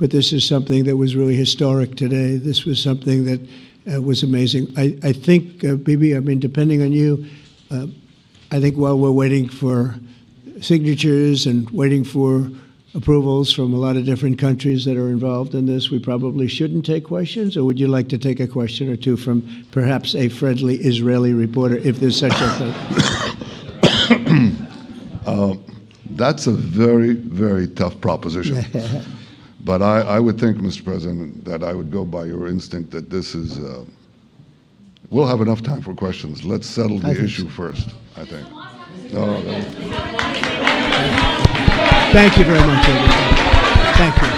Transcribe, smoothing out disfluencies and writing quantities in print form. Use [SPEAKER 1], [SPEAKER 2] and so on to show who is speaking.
[SPEAKER 1] but this is something that was really historic today. This was something that was amazing. I think, Bibi, I mean, depending on you, I think while we're waiting for signatures and waiting for approvals from a lot of different countries that are involved in this, we probably shouldn't take questions, or would you like to take a question or two from perhaps a friendly Israeli reporter, if there's such a thing?
[SPEAKER 2] That's a very, very tough proposition. But I would think, Mr. President, that I would go by your instinct that this is, we'll have enough time for questions. Let's settle the issue first, I think.
[SPEAKER 1] Thank you very much, everybody. Thank you.